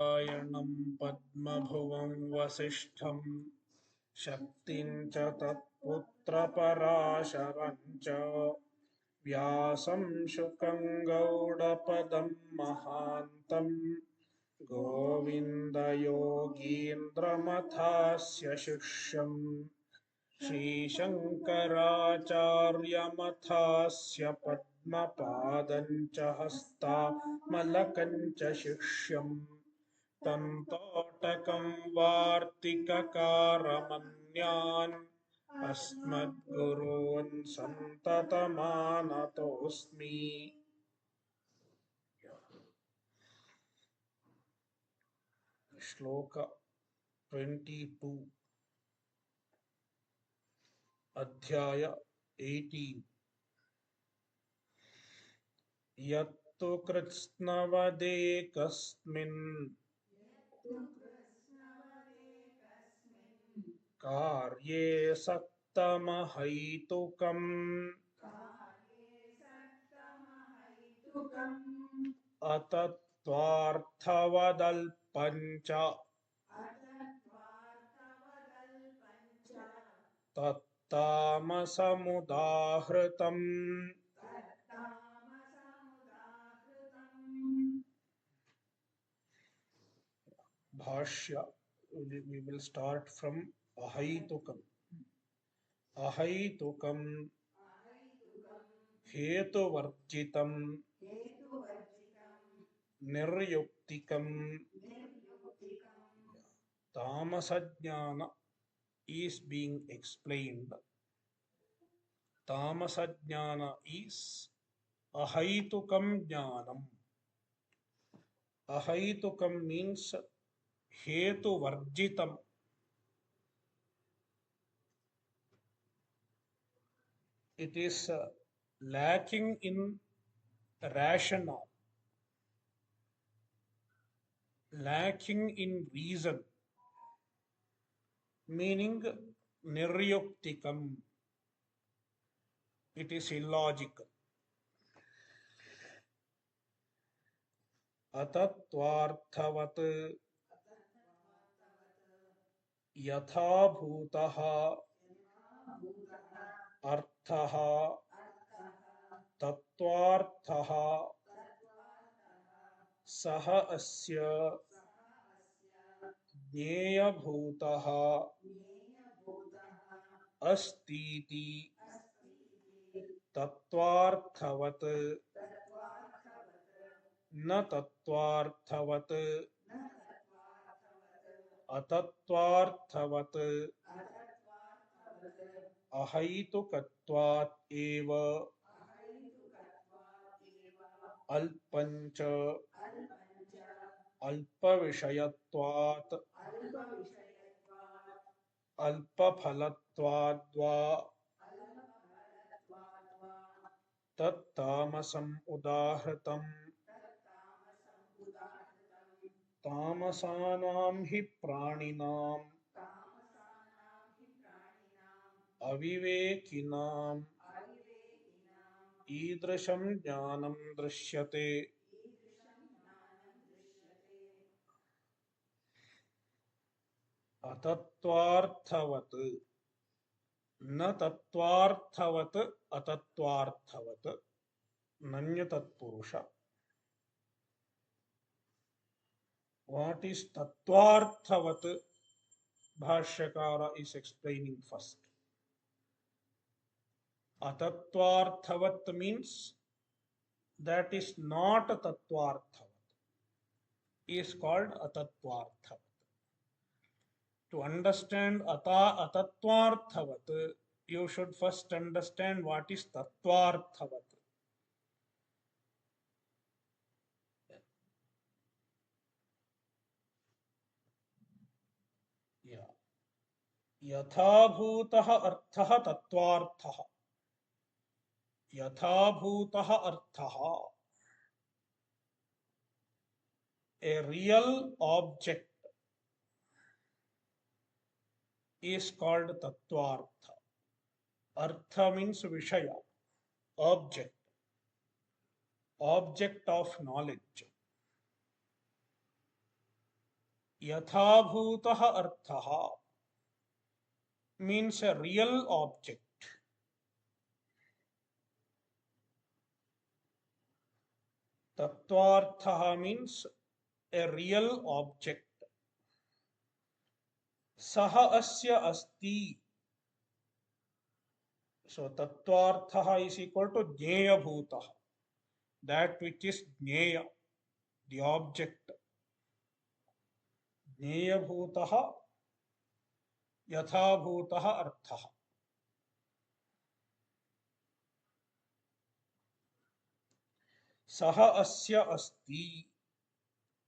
नारायणं पद्मभुवं वसिष्ठं शक्तिं च तत्पुत्रपराशरं च व्यासं शुकं गौडपदं महान्तं गोविन्दयोगीन्द्रमथास्य शिष्यम् श्रीशङ्कराचार्यमथास्य पद्मपादं च हस्तामलकं च शिष्यम् तन्तोटकं वार्तिककारमन्यान् अस्मद्गुरून् सन्ततमानतोऽस्मि। श्लोक 22 अध्याय 18 यत्तु कृत्स्नवदेकस्मिन् कार्ये सक्तमहैतुकम् अतत्त्वार्थवदल्पञ्च तत्तामसमुदाहृतम्। भाष्य we will start from ahaitukam. Ahaitukam hetuvarjitam niryuktikam. Tamasajnana is being explained. Tamasajnana is ahaitukam jnanam. Ahaitukam means hetuvarjitam. It is lacking in rationale, lacking in reason, meaning niryuktikam. It is illogical. Atattvarthavat yatha bhutaha arthaha tattvarthaha saha asya jnaya bhutaha astiti tattvarthavat न तत्त्वार्थवत् अतत्त्वार्थवत् अहैतुकत्वात् एव अल्पञ्च अल्पविषयत्वात् अल्पफलत्वाद्वा तत्तामसम् उदाहृतम्। तामसानां हि प्राणिनाम् अविवेकिनाम् ईदृशं ज्ञानं दृश्यते। अतत्त्वार्थवत् न तत्त्वार्थवत् अतत्त्वार्थवत् नन्यतत्पुरुष. What is tattvarthavat? Bhashyakara is explaining first. Atattvarthavat means that is not a tattvarthavat, is called atattvarthavat. To understand atattvarthavat, you should first understand what is tattvarthavat. Yeah. यथाभूतः अर्थः तत्त्वार्थः. यथाभूतः अर्थः, a real object is called tattvartha. Artha means vishaya, object, object of knowledge. यथाभूतः अर्थः means a real object. Tattvartha means a real object. Saha asya asti. So tattvartha is equal to jnaya bhuta, that which is jnaya, the object. Jnaya bhuta yatha bhuta artha. Saha asya asti.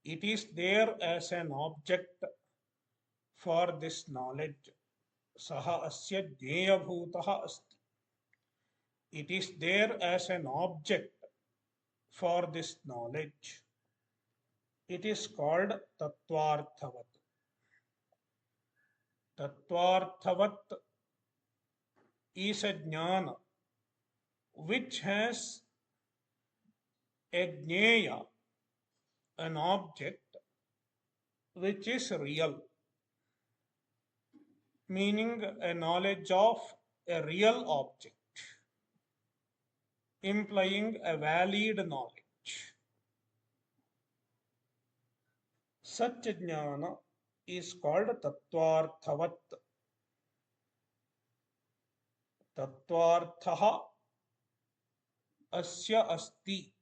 It is there as an object for this knowledge. Saha asya jnaya bhuta asti. It is there as an object for this knowledge. It is called tattvarthavat. Tattvarthavat is a jnana which has a jnaya, an object which is real, meaning a knowledge of a real object, implying a valid knowledge. Such jnana is called tattvarthavat. Tattvarthaha asya asti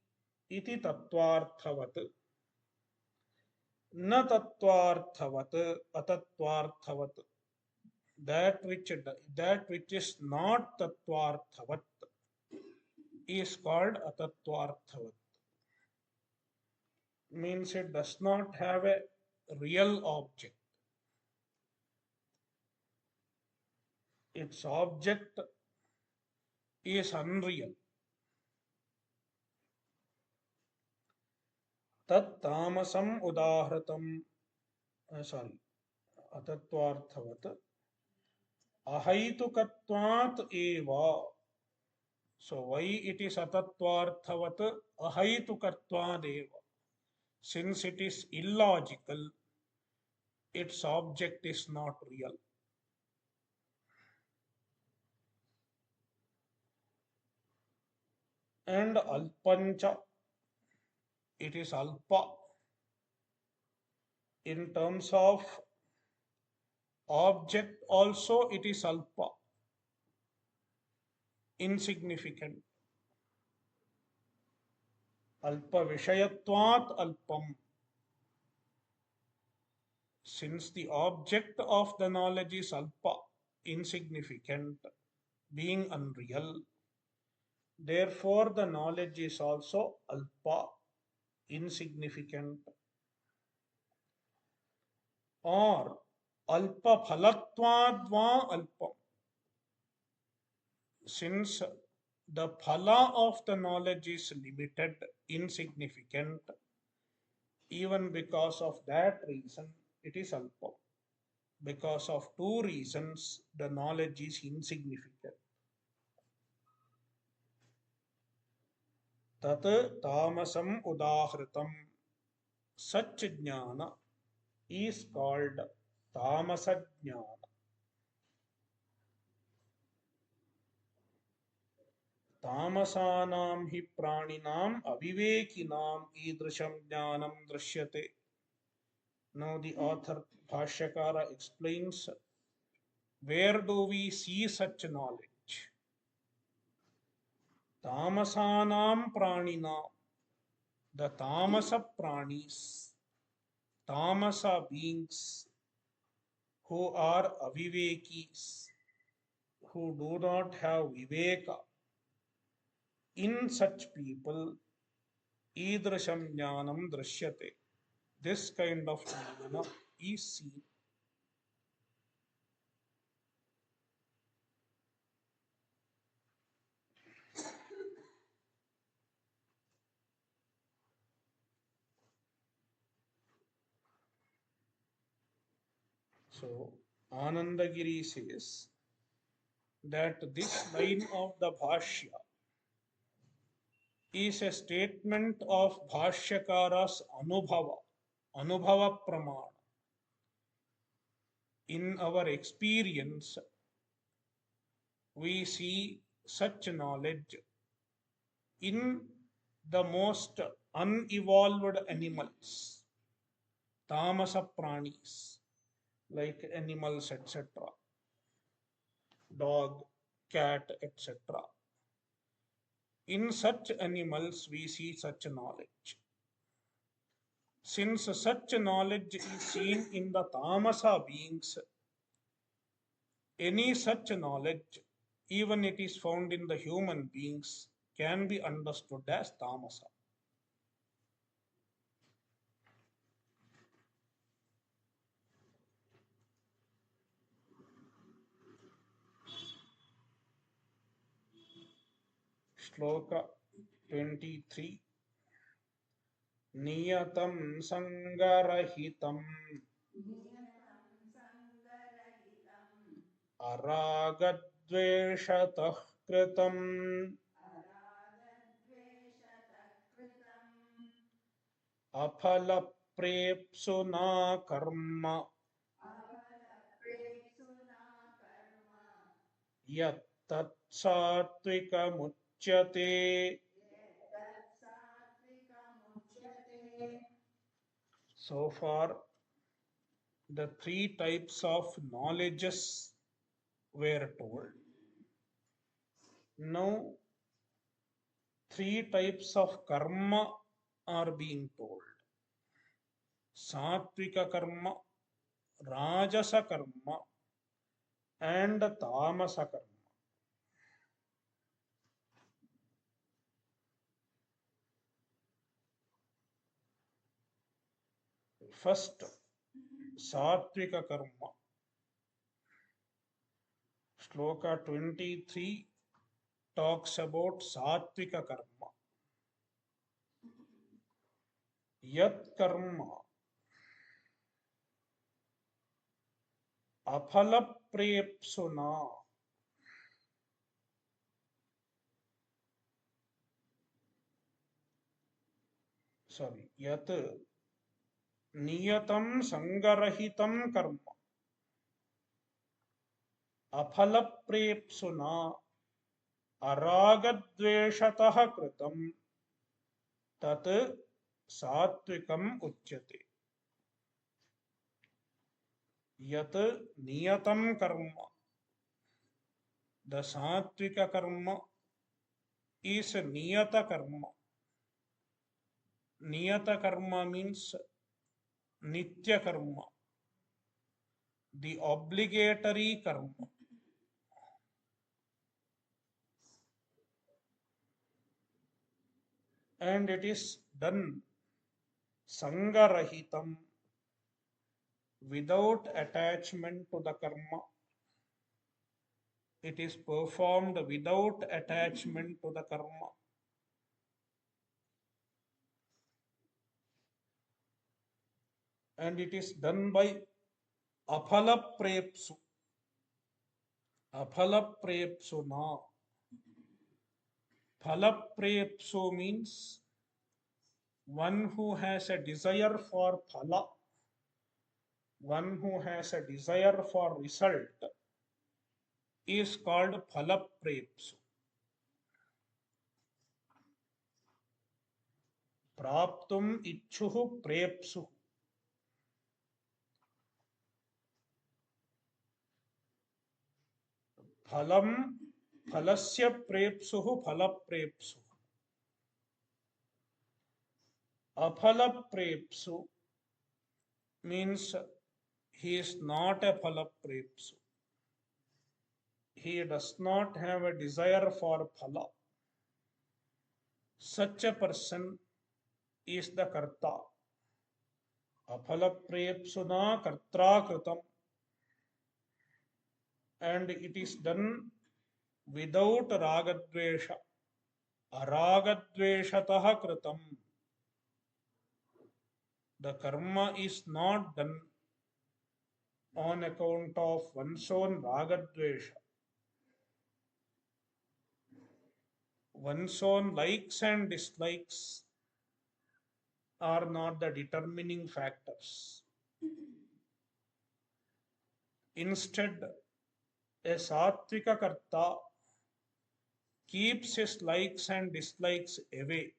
iti tattvarthavat. न तत्वार्थवत् अतत्वार्थवत्. That which is not tattvarthavat is called atattvarthavat. Means it does not have a real object. Its object is unreal. Tat tamasam udahratam. Sorry, atattvarthavat ahaitukatvat eva. So why it is atattvarthavat ahaitukatvad eva? Since it is illogical, its object is not real. And alpancha, it is alpa. In terms of object also it is alpa, insignificant. Alpa vishayatvat alpam. Since the object of the knowledge is alpa, insignificant, being unreal, therefore the knowledge is also alpa, insignificant. Or alpa phalatvad va alpam. Since the phala of the knowledge is limited, insignificant, even because of that reason it is alpa. Because of two reasons the knowledge is insignificant. Tat tamasam udahritam. Such jnana is called tamasa jnana. तामसानां हि प्राणिनाम् अविवेकिनाम् ईदृशं ज्ञानं दृश्यते. Now the author Bhashyakara explains where do we see such knowledge. Tamasanam pranina, the tamasa pranis, tamasa beings who are avivekis, who do not have viveka, in such people idrasham jnanam drishyate. This kind of jnana is seen. So Anandagiri says that this line of the Bhashya is a statement of Bhashyakara's Anubhava Pramana. In our experience, we see such knowledge in the most unevolved animals, tamasa pranis, like animals, etc., dog, cat, etc. In such animals, we see such knowledge. Since such knowledge is seen in the tamasa beings, any such knowledge, even it is found in the human beings, can be understood as tamasa. Shloka 23. Niyatam sangarahitam aragadveshatah kritam apalaprepsuna karma yattat sattvikam So far, the three types of knowledges were told. Now, three types of karma are being told. Sattvika karma, Rajasa karma, and Tamasa karma. First, Sattvika karma. Shloka 23 talks about Sattvika karma. Yat karma apalaprepsuna. Sorry, yat नियतं संगरहितं कर्म अफलप्रेप्सुना अरागद्वेषतः कृतं तत् सात्विकम् उच्यते. यत् नियतं कर्म, the satvika karma is niyata karma. Niyata karma means nitya karma, the obligatory karma. And it is done sangarahitam, without attachment to the karma. It is performed without attachment to the karma. And it is done by apalaprepsu. Apalaprepsuna. Phalaprepsu means one who has a desire for phala, one who has a desire for result, is called phalaprepsu. Praptum ichuhu prepsu. Phalam phalasya prepsuhu phalaprepsu. Apalaprepsu means he is not a phalaprepsu. He does not have a desire for phala. Such a person is the karta. Apalaprepsuna kartra kritam. And it is done without ragadvesha. Aragadveshatah kritam. The karma is not done on account of one's own ragadvesha. One's own likes and dislikes are not the determining factors. Instead, a Sattvika Karta keeps his likes and dislikes away.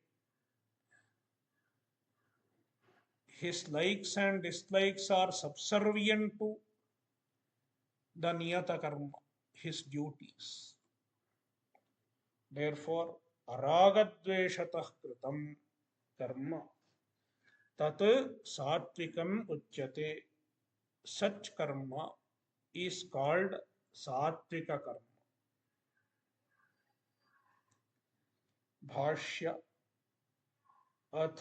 His likes and dislikes are subservient to the Niyata Karma, his duties. Therefore, Aragadveshatah Kritam Karma Tat Satvikam Uchyate. Such karma is called Sattvika Karma. भाष्य अथ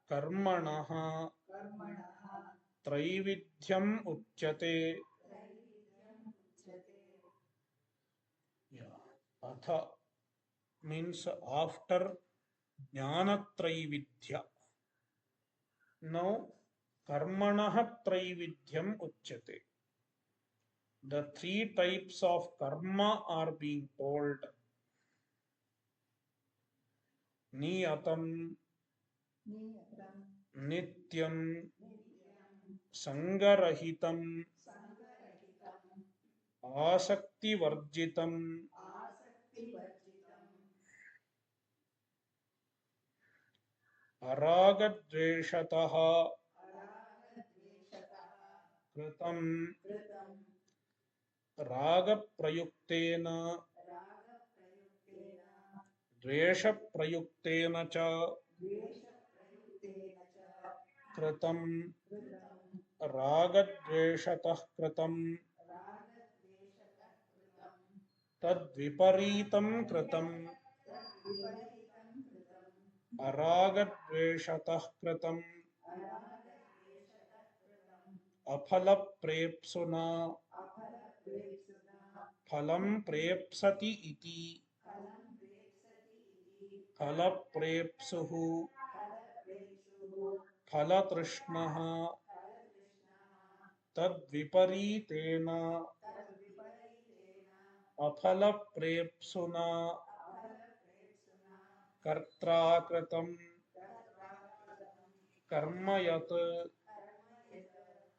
कर्मणः त्रैविध्यम् उच्यते अथ means after ज्ञानत्रैविध्य. Now कर्मणः त्रैविध्यम् उच्यते. The three types of karma are being told. नियतं नित्यं संगरहितं आसक्तिवर्जितं अरागद्वेषतः कृतं रागप्रयुक्तेन द्वेषप्रयुक्तेन च कृतं रागद्वेषतः कृतं तद्विपरीतं कृतं अरागद्वेषतः कृतं अफलप्रेप्सुना फलं प्रेप्सति इति. फलप्रेप्सुः फलतृष्णः तद्विपरीतेन अफलप्रेप्सुना कर्त्रा कृतं कर्म यत्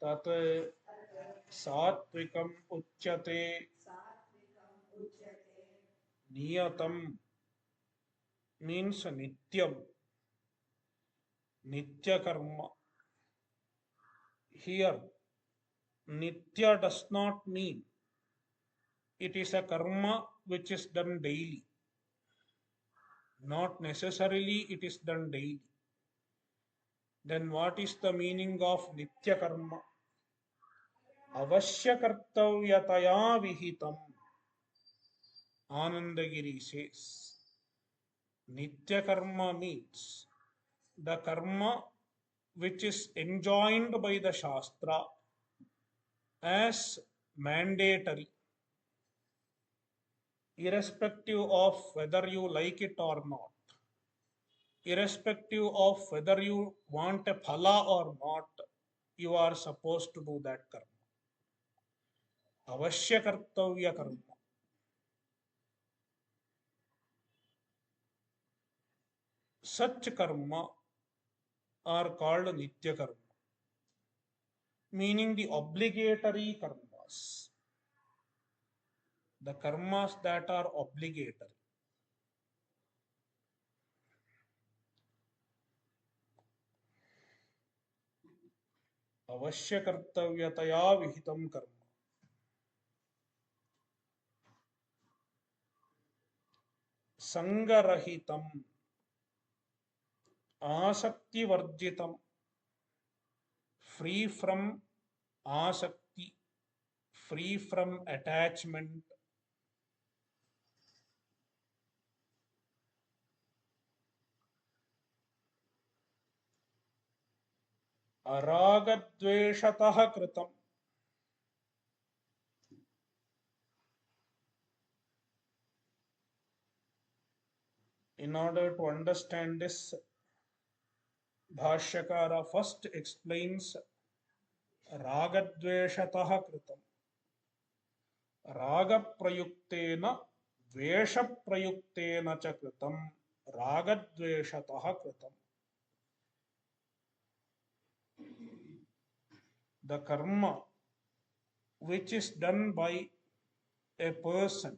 तत् सात्विकम् उच्यते. नियतं means nityam, nitya karma. Here nitya does not mean it is a karma which is done daily. Not necessarily it is done daily. Then what is the meaning of nitya karma? Avashya kartavyataya vihitam. Anandagiri says nitya karma means the karma which is enjoined by the Shastra as mandatory, irrespective of whether you like it or not, irrespective of whether you want a phala or not, you are supposed to do that karma. Avashya kartavya karma. Such karma are called nitya karma, meaning the obligatory karmas, the karmas that are obligatory. अवश्य कर्तव्यतया विहितं कर्म. संगरहितं आसक्तिवर्जितं, free from आसक्ति, free from attachment. अरागद्वेषतः कृतम्. In order to understand this, Bhashyakara first explains रागद्वेषतः कृतम्. रागप्रयुक्तेन द्वेषप्रयुक्तेन च कृतम् रागद्वेषतः कृतम्. The karma which is done by a person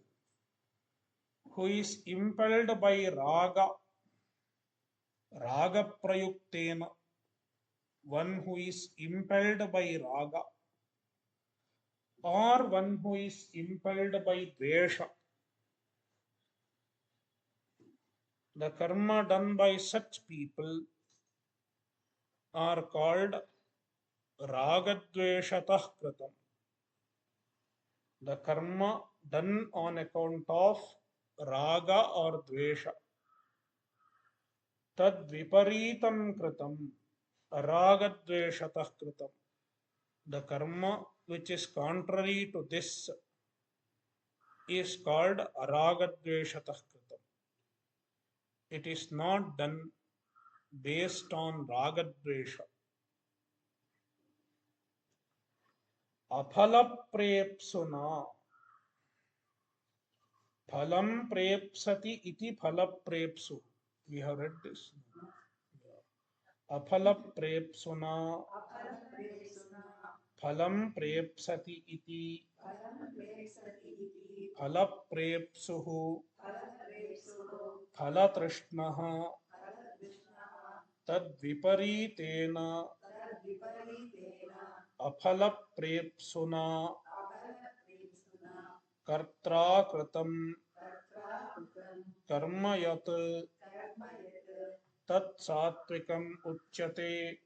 who is impelled by raga prayuktena, one who is impelled by raga, or one who is impelled by dvesha. The karma done by such people are called ragadveshatah kritam. The karma done on account of raga or dvesha. Tad viparitam kritam ragadveshatah kritam. The karma which is contrary to this is called aragadveshatah kritam. It is not done based on ragadvesha. Aphala prepsuna. Phalam prepsati iti phala prepsu. We have read this. Aphala prepsuna. Phalam prepsati iti. Phala prepsuhu. Phala trishnaha. Tad viparitena. Aphala prepsuna. Kartra kritam karma yat tat satvikam uchyate.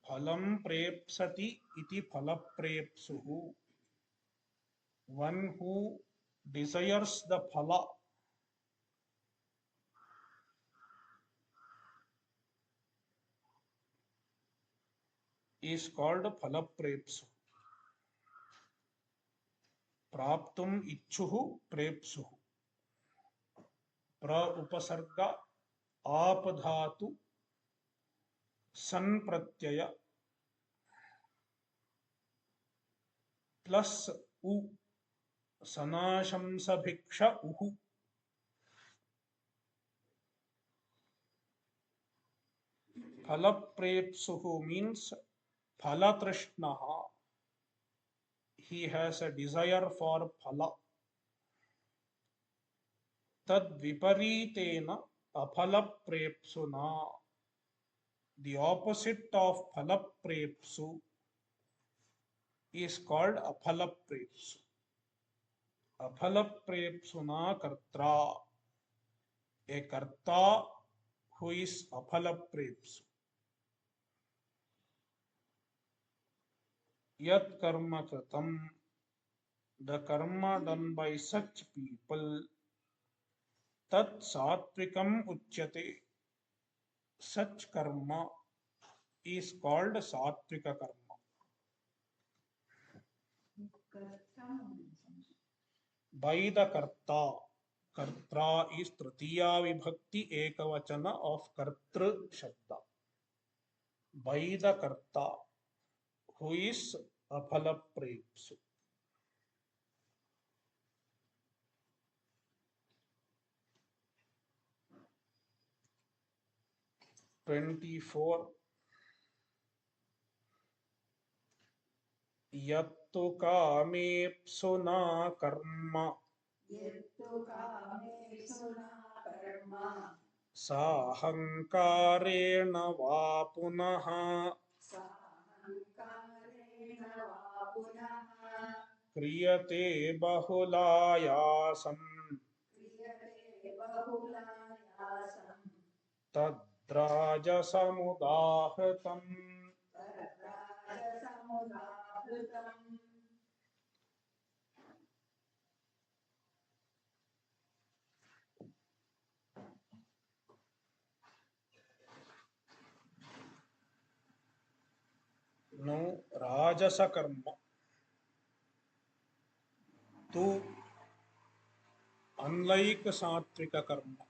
Phalam prepsati iti phala prepsuhu. One who desires the phala is called phala prepsu. Praptum ichuhu prepsuhu. Pra upasarga apadhatu san pratyaya plus u sanashamsa bhiksha uhu. Phala prepsuhu means phala trishnaha. He has a desire for phala. Tad viparitena aphala prepsuna. The opposite of phala prepsu is called aphala prepsu. Aphala prepsuna kartra. A karta who is aphala prepsu. Yat karma kritam. The karma done by such people. Tat satvikam uchyate. Such karma is called satvika karma. By the karta. Kartra is tritiya vibhakti ekavachana of kartru shabda. By the karta who is aphala prepsu. (24) Yattu kamepsuna karma sahankarena va punaha kriyate bahulayasam tadrajasamudahritam. No, rajasa karma. To unlike satvika karma,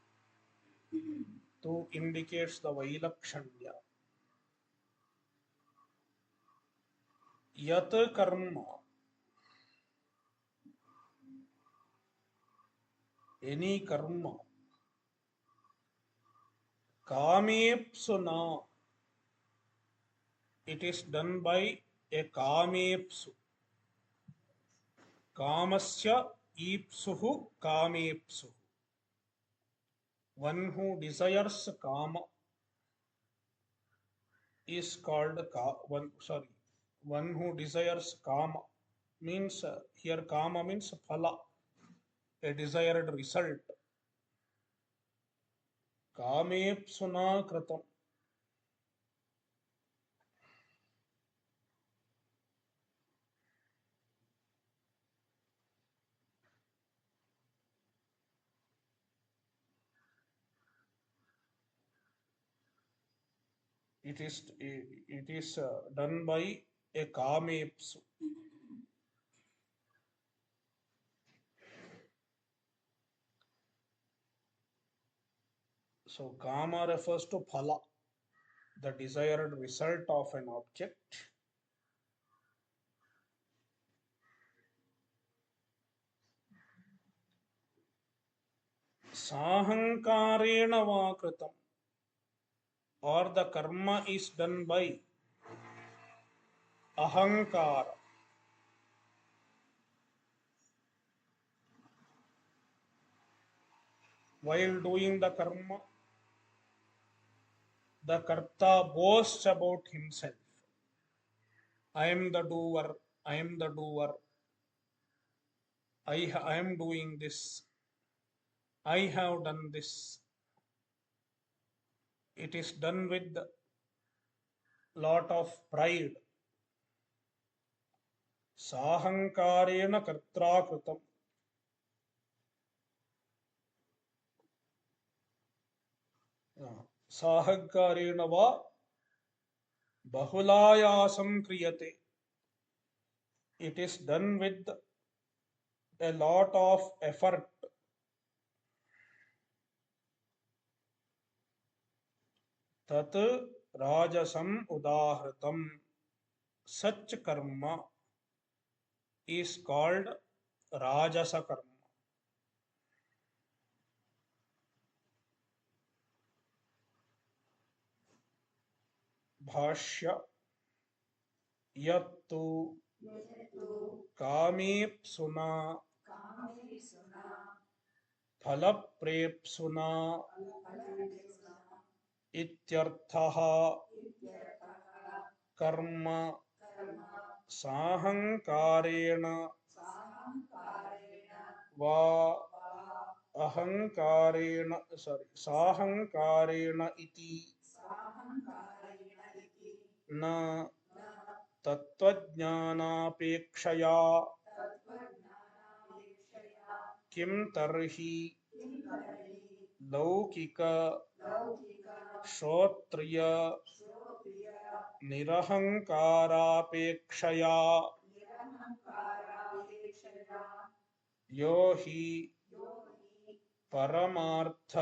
to indicates the vailakshanya. Yat karma, any karma, kamepsuna, it is done by a kamepsu. Kamasya ipsuhu kamepsu. One who desires kama is called one who desires kama means here kama means phala, a desired result. Kamepsuna kratam. It is done by a kamepsu. So kama refers to phala, the desired result of an object. Sahankarena va kritam, or the karma is done by ahankara. While doing the karma, the karta boasts about himself. I am the doer, I am the doer, I am doing this, I have done this. It is done with lot of pride. Sahankarena kartra kritam. Sahankarena va bahulayasam kriyate. It is done with a lot of effort. Tat rajasam udahritam. Such karma is called rajasa karma. Bhashya yattu kamepsuna phalaprepsuna ityarthaha karma sahankarena va ahankarena sahankarena iti na तत्त्वज्ञानापेक्षया किम तर्हि लौकिक श्रोत्रिय निरहंकारापेक्षया यो हि परमार्थ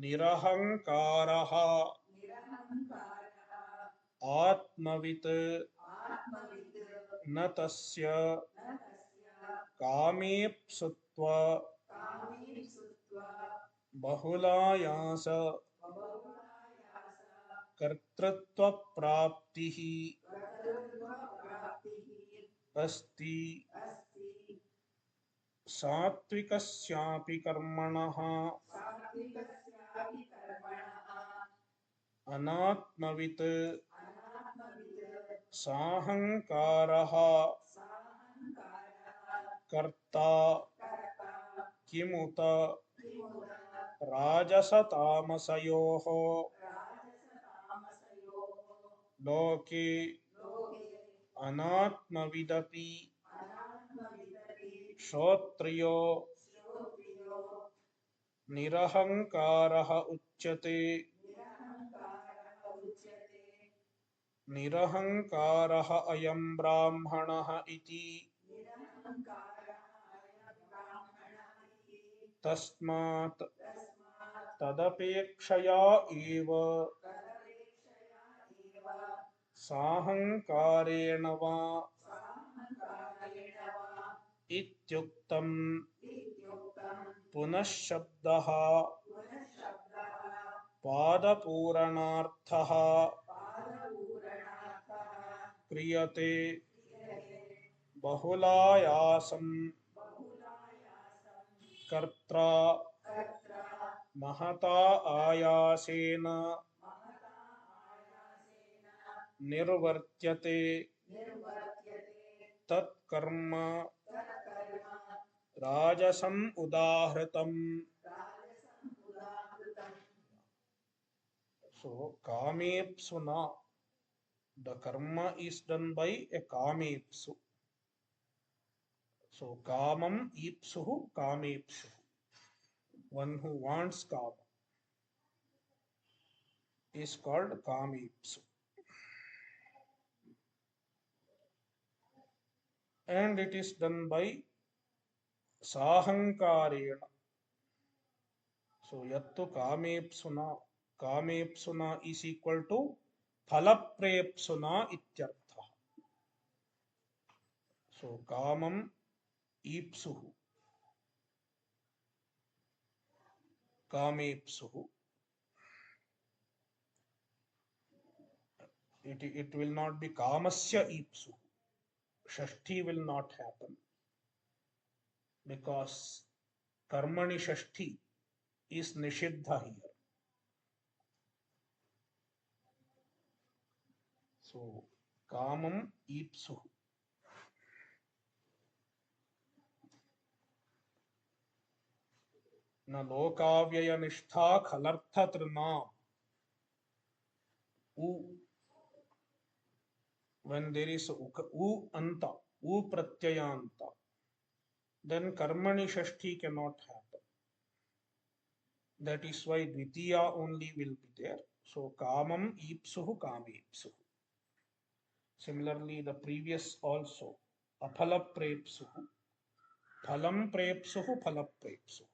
निरहंकारः आत्मवित् न तस्य कामेप्सुत्व बहुलायास कर्तृत्व प्राप्तिः अस्ति सात्विकस्यापि कर्मणः अनात्मवित् साहंकारः कर्ता किमुत राजसतामसयोः लोके अनात्मविदपि श्रोत्रियो निरहंकारः उच्यते निरहंकारः अयं ब्राह्मणः इति तस्मात् तदपेक्षया एव साहंकारेण वा इत्युक्तम् पुनः शब्दः पादपूरणार्थः क्रियते बहुलायासं कर्त्रा महता आयासेन निर्वर्त्यते तत्कर्म राजसम् उदाहृतम्. So kamepsuna, the karma is done by a kamepsu. So kamam ipsuhu kamepsuhu, one who wants kama is called kamepsu. And it is done by sahankarena. So yattu kamepsuna is equal to phalaprepsuna ityartha. So kamam ipsuhu kamepsuhu. It will not be kamasya ipsuhu. Shashti will not happen because karmani shashti is nishiddha here. So kamam ipsuhu. Na lokavyaya nishtha khalartha trinam. When there is u anta, u pratyayanta, then karmani shashti cannot happen. That is why dvitiya only will be there. So kamam ipsuhu kamepsuhu. Similarly, the previous also aphala prepsuhu, phalam prepsuhu, phala prepsuhu.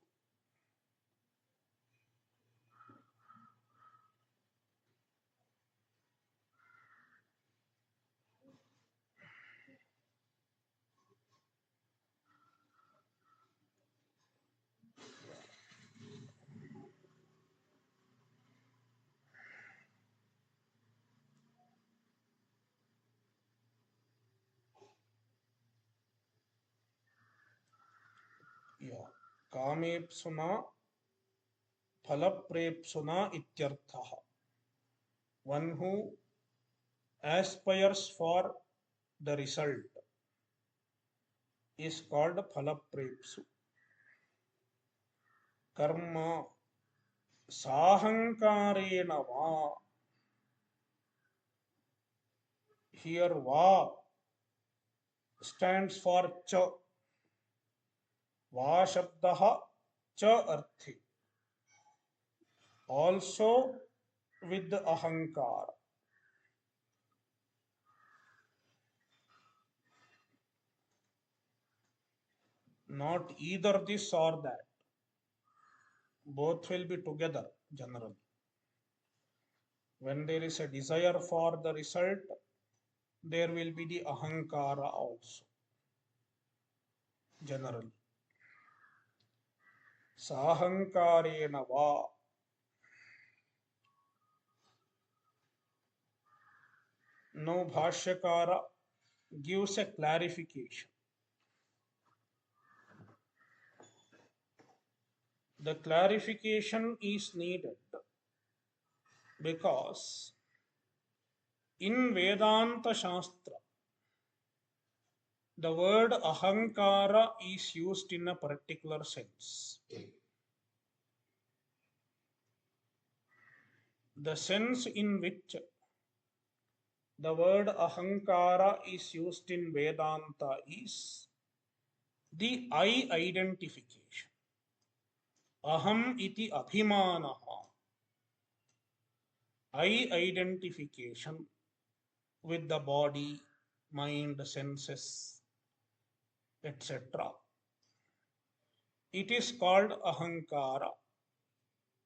Yeah, kamepsuna phalaprepsuna ityarthaha. One who aspires for the result is called phalaprepsu. Karma sahankarena va. Here va stands for cha. Va shabdaha cha arthi. Also with the ahankara. Not either this or that. Both will be together generally. When there is a desire for the result, there will be the ahankara also. Generally. Sahankarena va. Now Bhashyakara gives a clarification. The clarification is needed because in Vedanta Shastra, the word ahankara is used in a particular sense. The sense in which the word ahankara is used in Vedanta is the I identification. Aham iti abhimanaha. I identification with the body, mind, senses, etc. It is called ahankara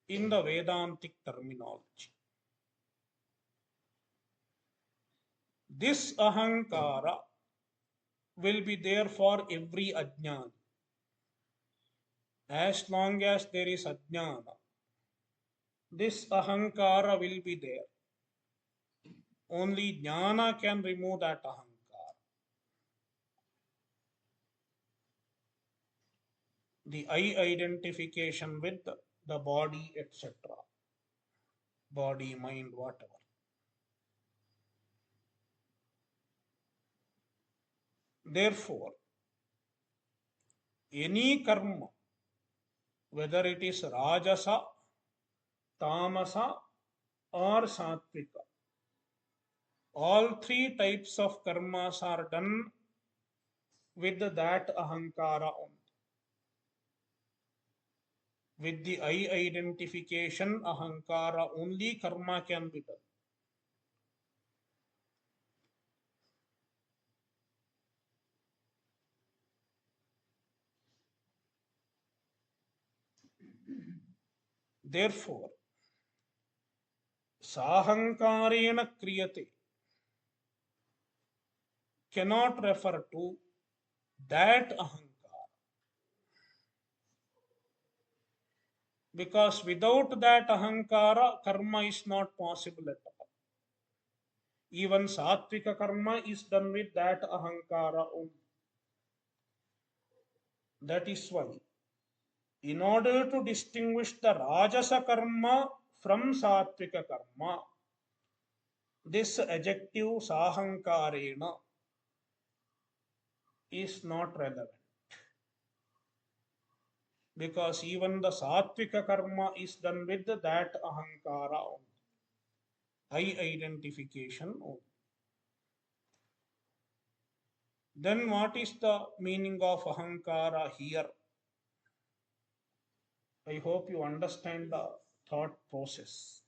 in the Vedantic terminology. This ahankara will be there for every ajnana. As long as there is ajnana, this ahankara will be there. Only jnana can remove that ahankara. The I identification with the body, etc. Body, mind, whatever. Therefore, any karma, whether it is rajasa, tamasa, or sattvika, all three types of karmas are done with that ahankara only. With the I identification, ahankara only karma can be done. Therefore, sahankarena kriyate cannot refer to that ahankara, because without that ahankara, karma is not possible at all. Even sattvika karma is done with that ahankara only. That is why, in order to distinguish the rajasa karma from sattvika karma, this adjective sahankarena is not relevant, because even the sattvika karma is done with that ahankara only, I identification only. Then what is the meaning of ahankara here? I hope you understand the thought process.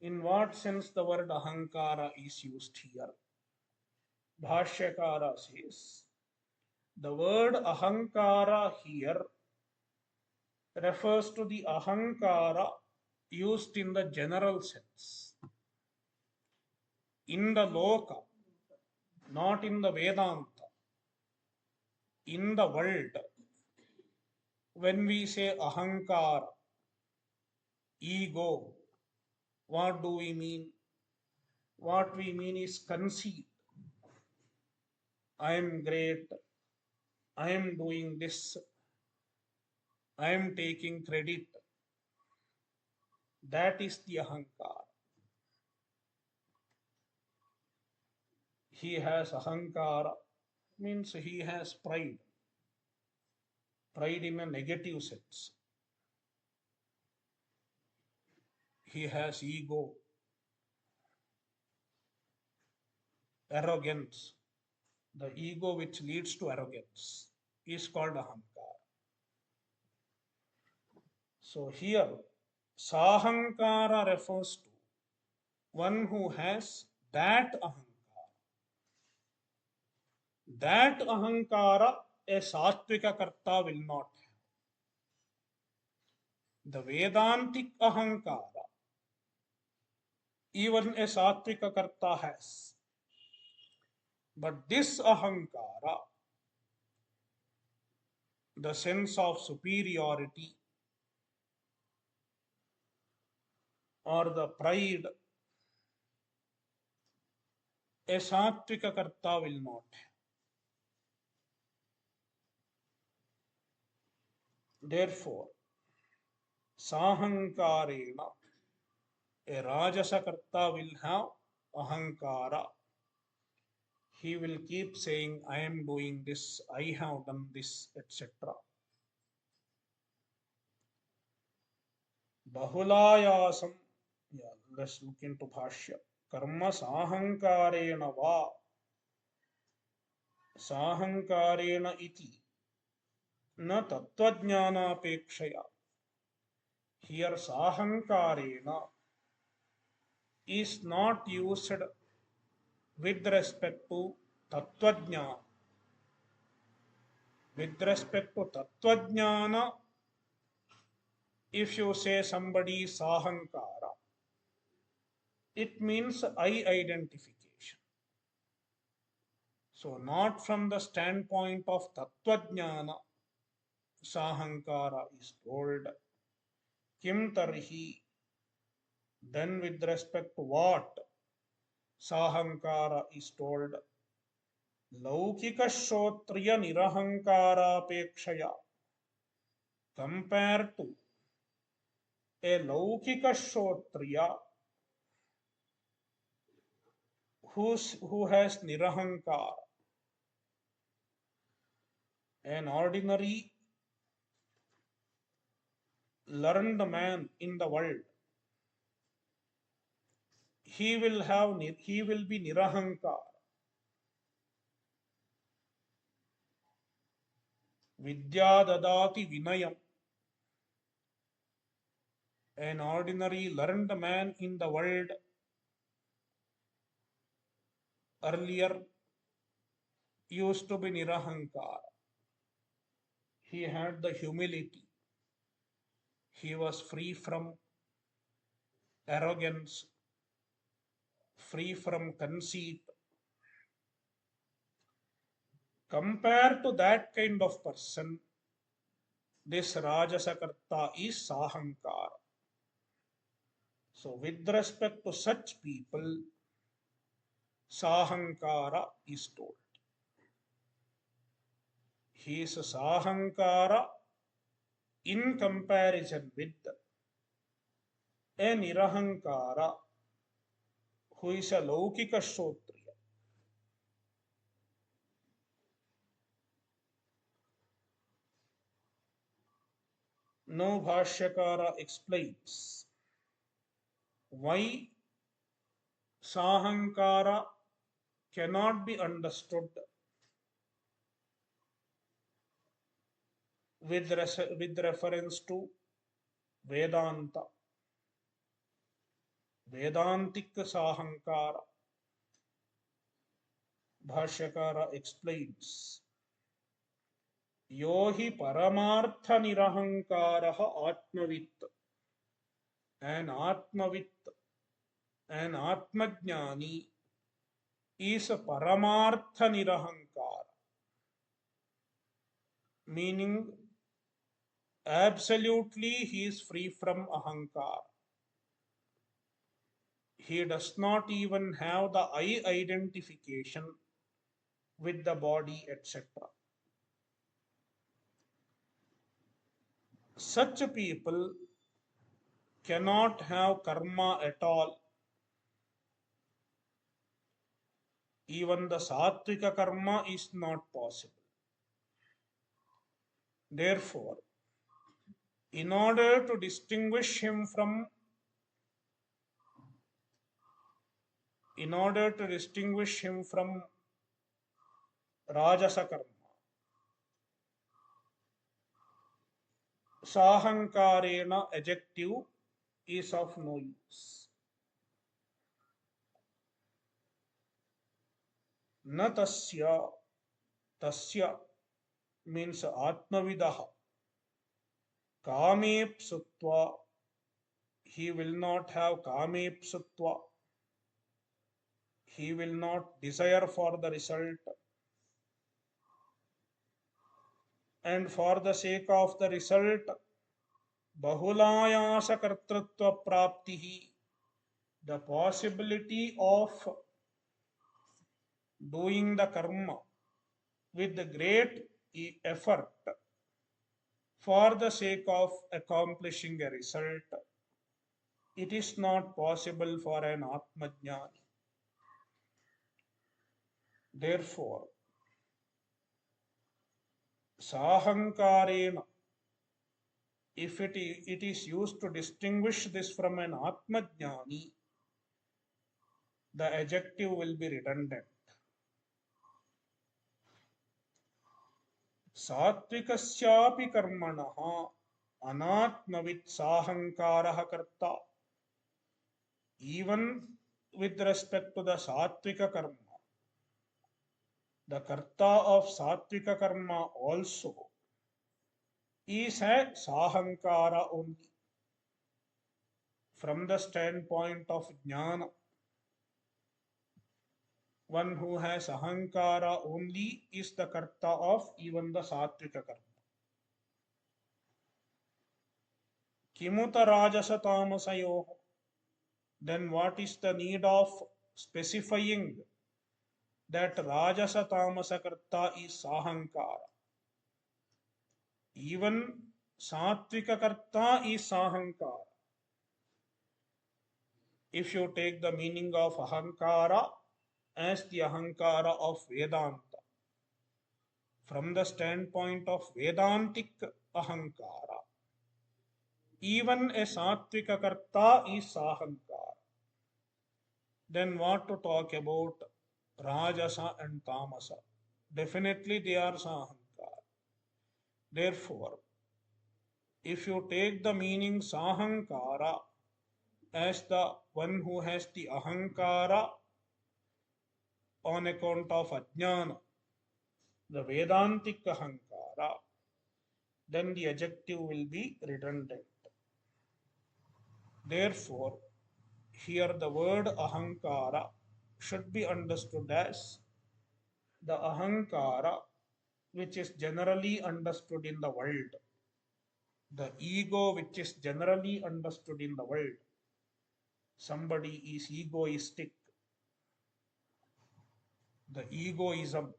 In what sense the word ahankara is used here? Bhashyakara says, the word ahankara here refers to the ahankara used in the general sense. In the loka, not in the Vedanta. In the world, when we say ahankara, ego, what do we mean? What we mean is conceit. I am great. I am doing this. I am taking credit. That is the ahankara. He has ahankara, means he has pride. Pride in a negative sense. He has ego, arrogance. The ego which leads to arrogance is called ahankara. So here, sahankara refers to one who has that ahankara. That ahankara a sattvika karta will not have. The Vedantic ahankara, even a sattvika karta has. But this ahankara, the sense of superiority or the pride, a sattvika karta will not have. Therefore, sahankarena, a rajasa karta will have ahankara. He will keep saying, I am doing this, I have done this, etc. Bahulayasam, yeah, let's look into Bhashya. Karma sahankarena va, sahankarena iti, na tattvajnanapekshaya. Here sahankarena is not used with respect to tattvajnana. With respect to tattvajnana, if you say somebody is sahankara, it means I identification. So, not from the standpoint of tattvajnana, sahankara is told. Kim tarhi, Then with respect to what Sahankara is told, Laukika Shotriya Nirahankara Pekshaya, compared to a Laukika Shotriya who has Nirahankara, an ordinary learned man in the world, he will be Nirahankara. Vidya dadati vinayam. An ordinary learned man in the world earlier used to be Nirahankara. He had the humility. He was free from arrogance, free from conceit. Compared to that kind of person, this Rajasakarta is Sahankara. So, with respect to such people, Sahankara is told. He is Sahankara in comparison with a Nirahankara who is a Laukika Shotriya. Now Bhashyakara explains why Sahankara cannot be understood with reference to Vedanta. Vedantic Sahankara. Bhashyakara explains Yo hi paramartha nirahankaraha atmavit. An atmavit, an atmajnani is a paramartha nirahankara, meaning absolutely he is free from ahankar. He does not even have the I identification with the body, etc. Such people cannot have karma at all. Even the sattvika karma is not possible. Therefore, in order to distinguish him from Rajasa karma, Sahankarena adjective is of no use. Na tasya, tasya means atmavidaha. Kamepsutva, he will not have kamepsutva. He will not desire for the result. And for the sake of the result, bahulayasa kartritva praptihi, the possibility of doing the karma with the great effort for the sake of accomplishing a result, it is not possible for an Atmajnani. Therefore, Sahankarena, if it is used to distinguish this from an Atmajnani, the adjective will be redundant. Satvikasyapi karmanaha anatmavit sahankaraha karta. Even with respect to the Satvika karma, the karta of Satvika karma also is a Sahankara only. From the standpoint of Jnana, one who has Ahankara only is the karta of even the Satvika karma. Kimuta Rajasa Tamasayoho. then what is the need of specifying that Rajasa Tamasa Karta is Sahankara? Even Satvika Karta is Sahankara. If you take the meaning of Ahankara as the Ahankara of Vedanta, from the standpoint of Vedantic Ahankara, even a Satvika Karta is Sahankara. Then what to talk about Rajasa and Tamasa? Definitely they are Sahankara. Therefore, if you take the meaning Sahankara as the one who has the Ahankara on account of Ajnana, the Vedantic Ahankara, then the adjective will be redundant. Therefore, here the word Ahankara should be understood as the Ahankara which is generally understood in the world, the ego which is generally understood in the world. Somebody is egoistic, the egoism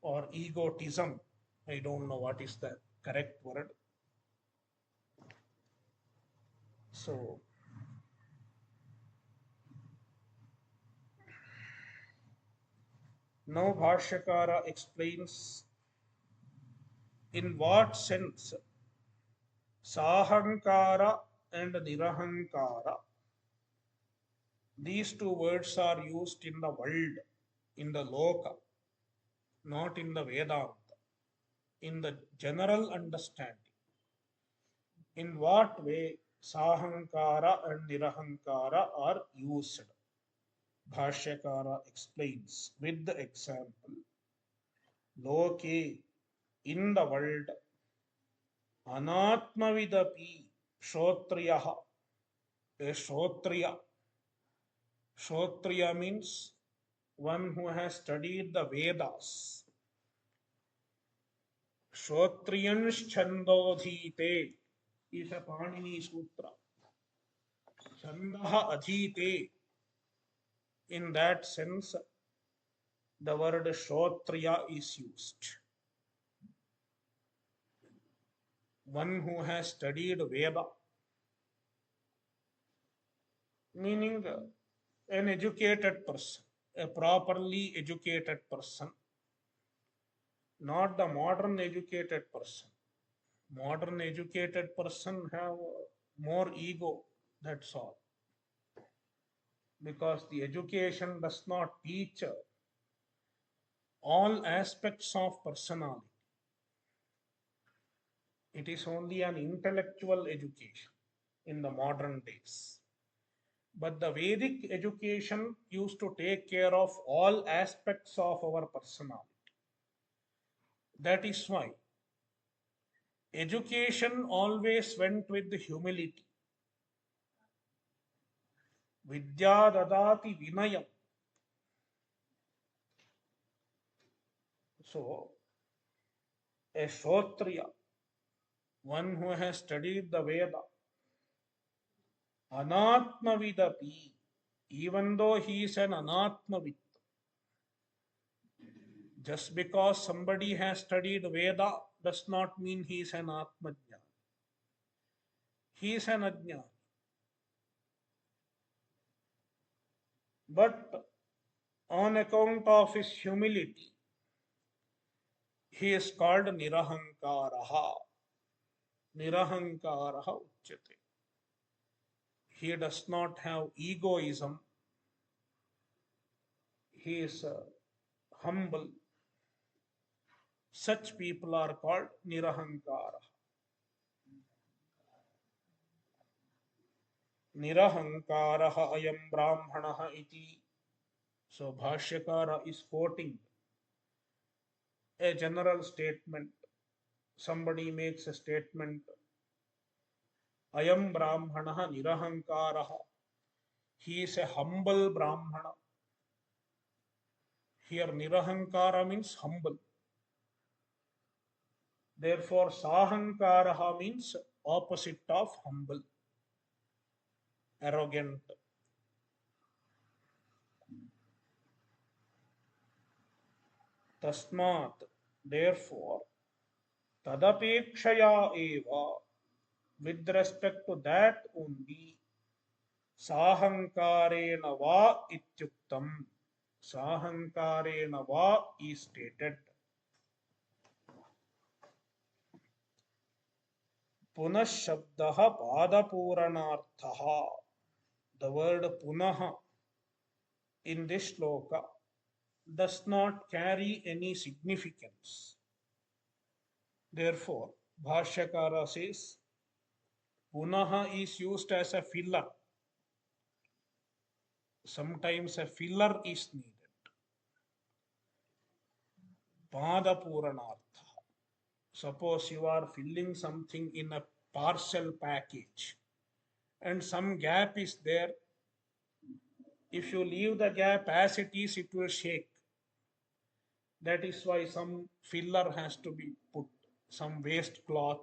or egotism, I don't know what is the correct word. So, now Bhashyakara explains in what sense Sahankara and Nirahankara, these two words are used in the world, in the Loka, not in the Vedanta, in the general understanding. In what way Sahankara and Nirahankara are used? Bhashyakara explains with the example Loke, in the world, Anatmavidapi Shotriyaha, a Shotriya. Shotriya means one who has studied the Vedas. Shotriyans Chandodhite is a Panini Sutra. Chandaha Adhite, in that sense, the word Shotriya is used. One who has studied Veda, meaning an educated person, a properly educated person, not the modern educated person. Modern educated person have more ego, that's all. Because the education does not teach all aspects of personality. It is only an intellectual education in the modern days. But the Vedic education used to take care of all aspects of our personality. That is why education always went with humility. Vidya dadati vinayam. So, a Shotriya, one who has studied the Veda, Anatmavidapi, even though he is an Anatmavid, just because somebody has studied Veda does not mean he is an Atmajnani. He is an Ajnani. But on account of his humility, he is called Nirahankaraha. Nirahankaraha Uchyate. He does not have egoism. He is humble. Such people are called Nirahankara. Nirahankaraha ayam brahmanaha iti. So Bhashyakara is quoting a general statement. Somebody makes a statement. Ayam brahmanaha nirahankaraha. He is a humble brahmana. Here nirahankara means humble. Therefore sahankaraha means opposite of humble, arrogant, Tasmat, therefore, tadapekshaya eva, with respect to that only, sahankarena va ityuktam, sahankarena va is stated. Punah shabdah padapuranarthaha. The word punah in this shloka does not carry any significance. Therefore, Bhashyakara says punah is used as a filler. Sometimes a filler is needed. Padapuranartha. Suppose you are filling something in a parcel package and some gap is there. If you leave the gap as it is, it will shake. That is why some filler has to be put, some waste cloth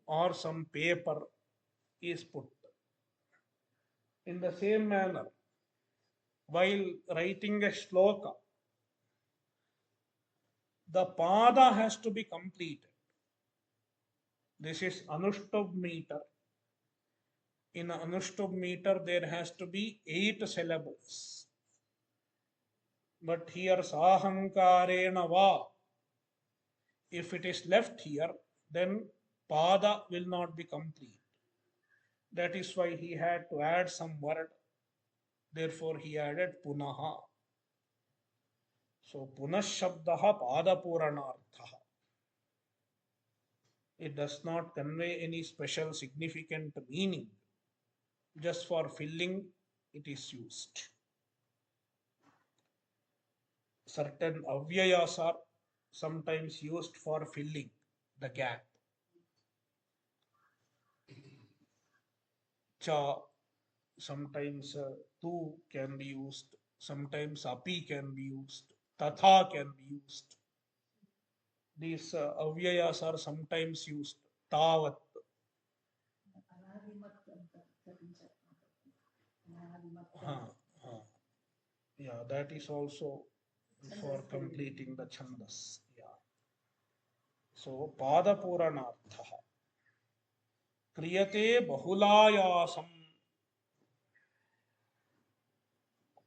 or some paper is put. In the same manner, while writing a shloka, the pada has to be completed. This is Anushtup meter. In Anushtup meter, there has to be 8 syllables. But here, Sahankarena va, if it is left here, then pada will not be complete. That is why he had to add some word. Therefore, he added punaha. So, punashabdaha padapuranarthaha. It does not convey any special significant meaning. Just for filling, it is used. Certain avyayas are sometimes used for filling the gap. Cha, sometimes tu can be used, sometimes api can be used, tatha can be used. These avyayas are sometimes used. Tavat. Yeah, that is also for completing the chandas. Yeah. So, padapuranarthaha. क्रियते बहुलायासम.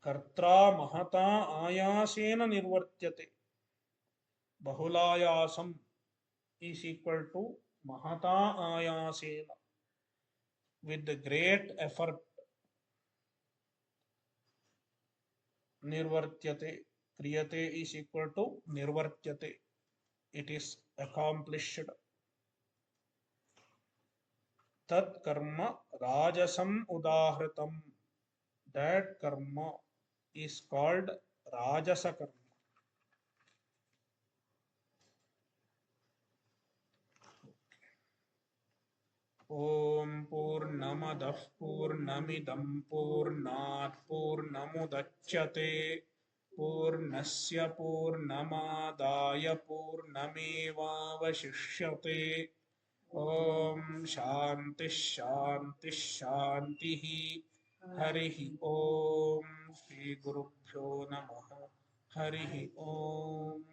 कर्त्रा महता आयासेन निर्वर्त्यते. बहुलायासम is equal to mahata ayasena, with the great effort. Nirvartyate, kriyate is equal to nirvartyate, it is accomplished. Tat karma rajasam udahritam, that karma is called rajasa karma. Om Purnamadah Purnamidam Purnat Purnamudachyate Purnasya Purnamadaya Purnamevavashishyate. Om Shanti Shanti Shantihi. Harihi Om. Shri Gurubhyo Namaha. Harihi Om.